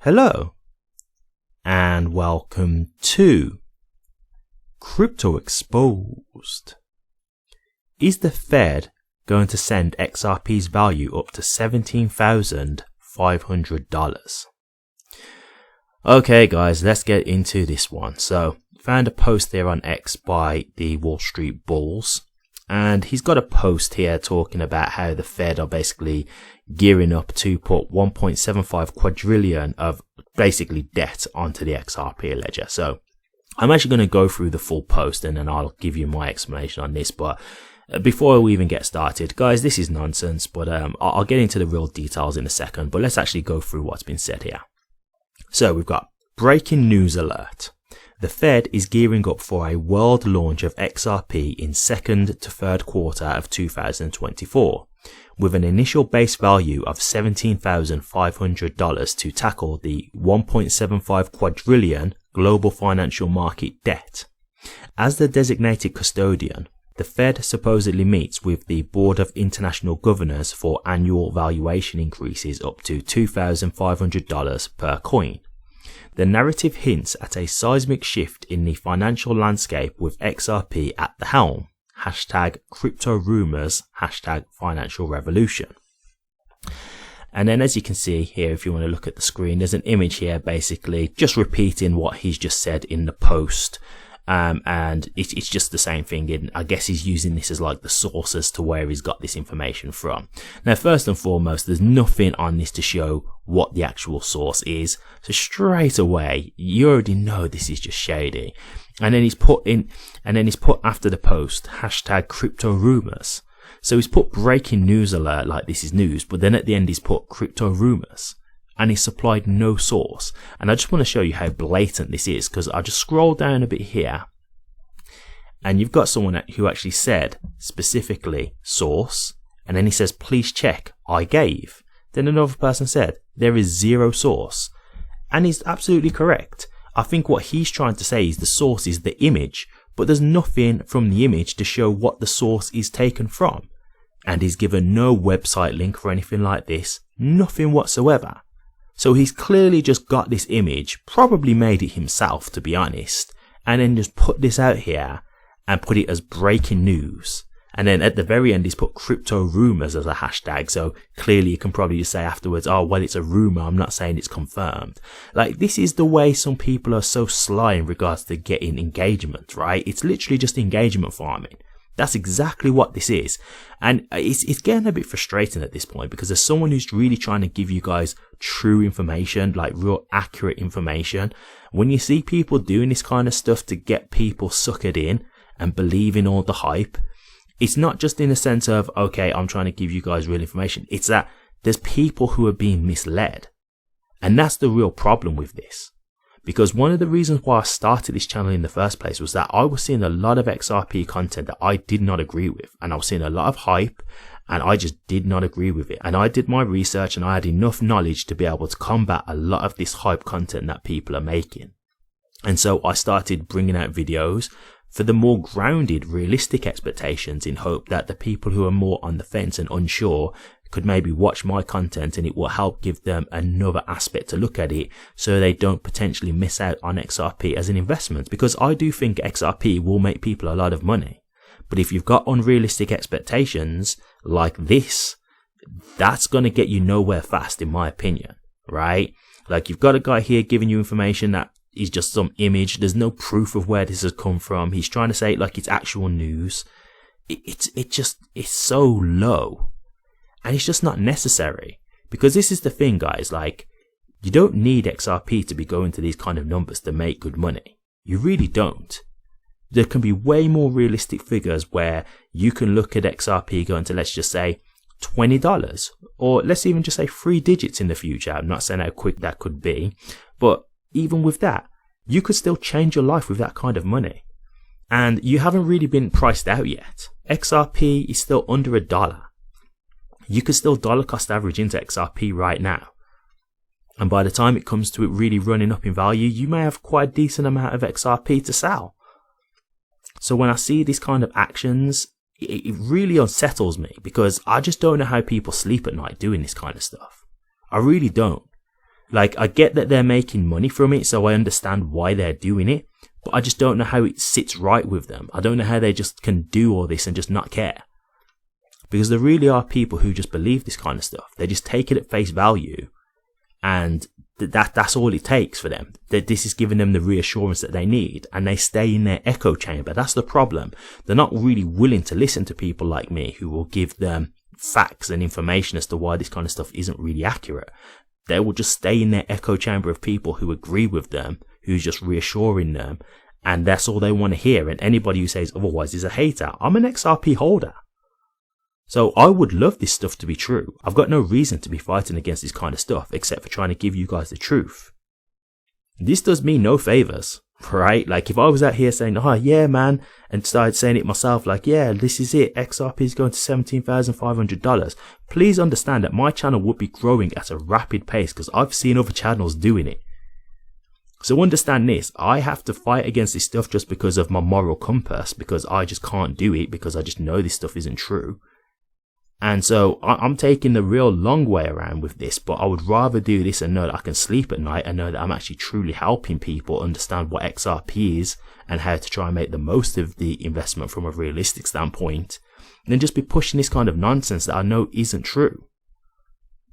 Hello and welcome to Crypto Exposed. Is the Fed going to send XRP's value up to $17,500? Okay guys, let's get into this one. So, found a post there on X by the Wall Street Bulls, and he's got a post here talking about how the Fed are basically gearing up to put 1.75 quadrillion of basically debt onto the XRP ledger. So I'm actually going to go through the full post and then I'll give you my explanation on this. But before we even get started, guys, this is nonsense, but I'll get into the real details in a second. But let's actually go through what's been said here. So we've got breaking news alert. The Fed is gearing up for a world launch of XRP in second to third quarter of 2024, with an initial base value of $17,500 to tackle the 1.75 quadrillion global financial market debt. As the designated custodian, the Fed supposedly meets with the Board of International Governors for annual valuation increases up to $2,500 per coin. The narrative hints at a seismic shift in the financial landscape with XRP at the helm. Hashtag crypto rumors, hashtag financial revolution. And then as you can see here, if you want to look at the screen, there's an image here basically just repeating what he's just said in the post. And it's just the same thing. And I guess he's using this as like the source as to where he's got this information from. Now, first and foremost, there's nothing on this to show what the actual source is. So straight away, you already know this is just shady. And then he's put after the post, hashtag crypto rumors. So he's put breaking news alert like this is news, but then at the end he's put crypto rumors. And he supplied no source. And I just want to show you how blatant this is, because I just scroll down a bit here and you've got someone who actually said specifically source, and then he says please check, I gave. Then another person said there is zero source, and he's absolutely correct. I think what he's trying to say is the source is the image, but there's nothing from the image to show what the source is taken from, and he's given no website link or anything like this, nothing whatsoever. So he's clearly just got this image, probably made it himself to be honest, and then just put this out here and put it as breaking news. And then at the very end he's put crypto rumors as a hashtag, so clearly you can probably just say afterwards, oh well, it's a rumor, I'm not saying it's confirmed. Like, this is the way some people are so sly in regards to getting engagement, right? It's literally just engagement farming. That's exactly what this is. And it's getting a bit frustrating at this point, because there's someone who's really trying to give you guys true information, like real accurate information. When you see people doing this kind of stuff to get people suckered in and believe in all the hype, it's not just in the sense of, okay, I'm trying to give you guys real information. It's that there's people who are being misled. And that's the real problem with this. Because one of the reasons why I started this channel in the first place was that I was seeing a lot of XRP content that I did not agree with. And I was seeing a lot of hype and I just did not agree with it. And I did my research and I had enough knowledge to be able to combat a lot of this hype content that people are making. And so I started bringing out videos for the more grounded, realistic expectations, in hope that the people who are more on the fence and unsure could maybe watch my content and it will help give them another aspect to look at it, so they don't potentially miss out on XRP as an investment. Because I do think XRP will make people a lot of money, but if you've got unrealistic expectations like this, that's going to get you nowhere fast, in my opinion, right? Like, you've got a guy here giving you information that is just some image. There's no proof of where this has come from. He's trying to say it like it's actual news. It's so low. And it's just not necessary, because this is the thing, guys. Like, you don't need XRP to be going to these kind of numbers to make good money. You really don't. There can be way more realistic figures where you can look at XRP going to, let's just say, $20, or let's even just say 3 digits in the future. I'm not saying how quick that could be, but even with that, you could still change your life with that kind of money. And you haven't really been priced out yet. XRP is still under $1. You could still dollar cost average into XRP right now. And by the time it comes to it really running up in value, you may have quite a decent amount of XRP to sell. So when I see these kind of actions, it really unsettles me, because I just don't know how people sleep at night doing this kind of stuff. I really don't. Like, I get that they're making money from it, so I understand why they're doing it, but I just don't know how it sits right with them. I don't know how they just can do all this and just not care. Because there really are people who just believe this kind of stuff. They just take it at face value, and that's all it takes for them. That this is giving them the reassurance that they need, and they stay in their echo chamber. That's the problem. They're not really willing to listen to people like me who will give them facts and information as to why this kind of stuff isn't really accurate. They will just stay in their echo chamber of people who agree with them, who's just reassuring them, and that's all they want to hear. And anybody who says otherwise is a hater. I'm an XRP holder, so I would love this stuff to be true. I've got no reason to be fighting against this kind of stuff except for trying to give you guys the truth. This does me no favors, right? Like, if I was out here saying, oh yeah man, and started saying it myself, like, yeah, this is it, XRP is going to $17,500, please understand that my channel would be growing at a rapid pace because I've seen other channels doing it. So understand this, I have to fight against this stuff just because of my moral compass, because I just can't do it, because I just know this stuff isn't true. And so I'm taking the real long way around with this, but I would rather do this and know that I can sleep at night and know that I'm actually truly helping people understand what XRP is and how to try and make the most of the investment from a realistic standpoint, than just be pushing this kind of nonsense that I know isn't true,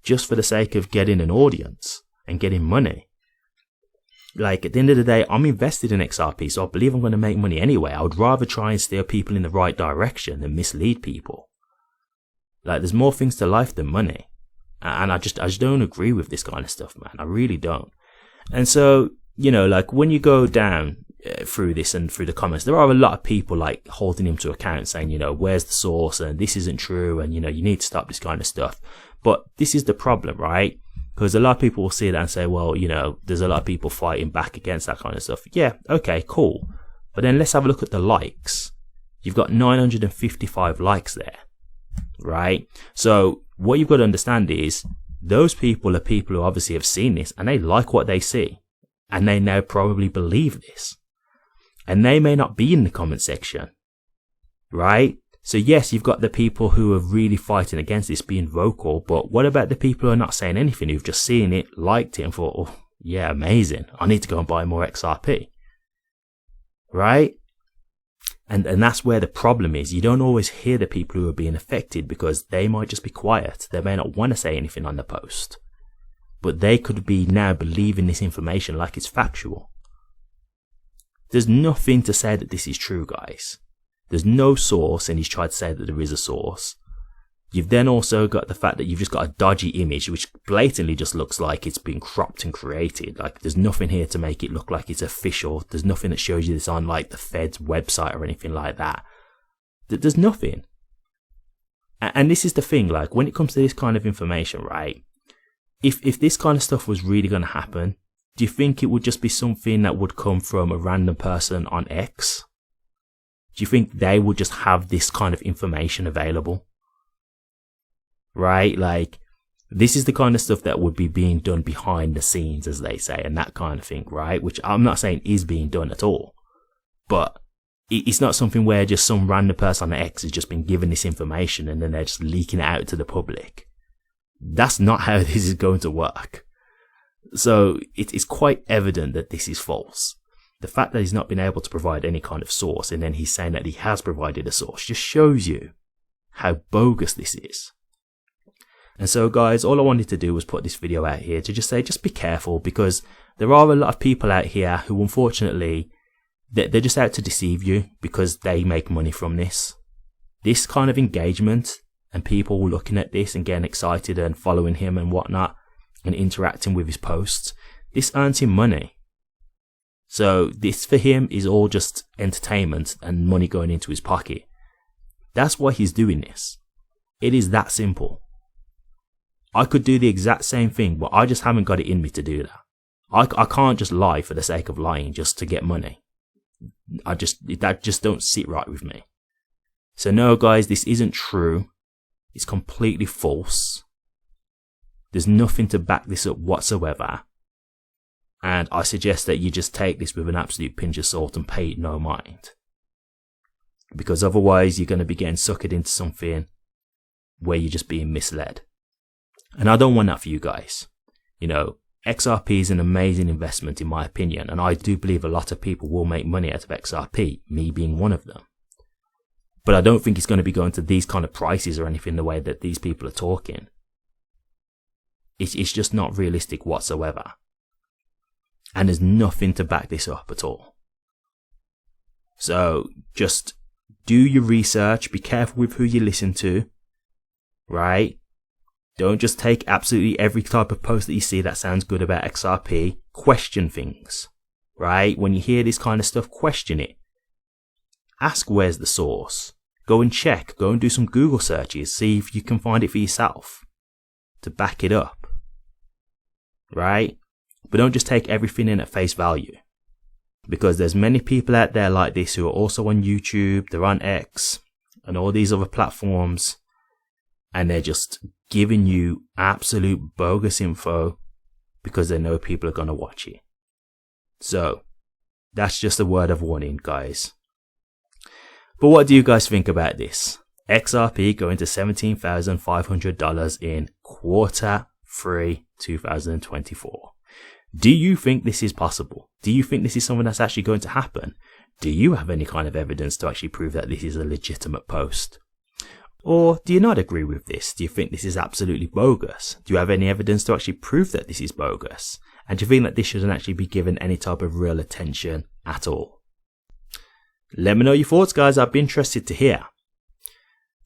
just for the sake of getting an audience and getting money. Like, at the end of the day, I'm invested in XRP, so I believe I'm going to make money anyway. I would rather try and steer people in the right direction than mislead people. Like, there's more things to life than money. And I just don't agree with this kind of stuff, man. I really don't. And so, you know, like, when you go down through this and through the comments, there are a lot of people, like, holding him to account, saying, you know, where's the source, and this isn't true, and, you know, you need to stop this kind of stuff. But this is the problem, right? Because a lot of people will see that and say, well, you know, there's a lot of people fighting back against that kind of stuff. Yeah, okay, cool. But then let's have a look at the likes. You've got 955 likes there. Right? So what you've got to understand is those people are people who obviously have seen this and they like what they see, and they now probably believe this, and they may not be in the comment section, right? So yes, you've got the people who are really fighting against this being vocal, but what about the people who are not saying anything, who've just seen it, liked it, and thought, oh yeah, amazing, I need to go and buy more XRP, right? And that's where the problem is. You don't always hear the people who are being affected because they might just be quiet. They may not want to say anything on the post, but they could be now believing this information like it's factual. There's nothing to say that this is true, guys. There's no source, and he's tried to say that there is a source. You've then also got the fact that you've just got a dodgy image, which blatantly just looks like it's been cropped and created. Like, there's nothing here to make it look like it's official. There's nothing that shows you this on, like, the Fed's website or anything like that. There's nothing. And this is the thing, like, when it comes to this kind of information, right? If this kind of stuff was really going to happen, do you think it would just be something that would come from a random person on X? Do you think they would just have this kind of information available? Right? Like, this is the kind of stuff that would be being done behind the scenes, as they say, and that kind of thing, right? Which I'm not saying is being done at all, but it's not something where just some random person on X has just been given this information and then they're just leaking it out to the public. That's not how this is going to work. So it's quite evident that this is false. The fact that he's not been able to provide any kind of source, and then he's saying that he has provided a source, just shows you how bogus this is. And so, guys, all I wanted to do was put this video out here to just say, just be careful, because there are a lot of people out here who, unfortunately, they're just out to deceive you because they make money from this. This kind of engagement and people looking at this and getting excited and following him and whatnot and interacting with his posts, this earns him money. So this for him is all just entertainment and money going into his pocket. That's why he's doing this. It is that simple. I could do the exact same thing, but I just haven't got it in me to do that. I can't just lie for the sake of lying just to get money. That just don't sit right with me. So no, guys, this isn't true. It's completely false. There's nothing to back this up whatsoever. And I suggest that you just take this with an absolute pinch of salt and pay it no mind. Because otherwise you're going to be getting suckered into something where you're just being misled. And I don't want that for you guys. You know, XRP is an amazing investment in my opinion, and I do believe a lot of people will make money out of XRP, me being one of them. But I don't think it's going to be going to these kind of prices or anything the way that these people are talking. It's just not realistic whatsoever. And there's nothing to back this up at all. So just do your research, be careful with who you listen to, right? Don't just take absolutely every type of post that you see that sounds good about XRP. Question things, right? When you hear this kind of stuff, question it. Ask where's the source. Go and check. Go and do some Google searches. See if you can find it for yourself to back it up, right? But don't just take everything in at face value, because there's many people out there like this who are also on YouTube, they're on X and all these other platforms, and they're just giving you absolute bogus info because they know people are going to watch it. So that's just a word of warning, guys. But what do you guys think about this? XRP going to $17,500 in Q3 2024. Do you think this is possible? Do you think this is something that's actually going to happen? Do you have any kind of evidence to actually prove that this is a legitimate post? Or do you not agree with this? Do you think this is absolutely bogus? Do you have any evidence to actually prove that this is bogus? And do you think that this shouldn't actually be given any type of real attention at all? Let me know your thoughts, guys. I'd be interested to hear.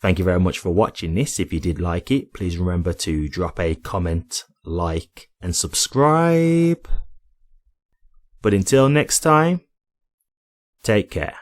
Thank you very much for watching this. If you did like it, please remember to drop a comment, like, and subscribe. But until next time, take care.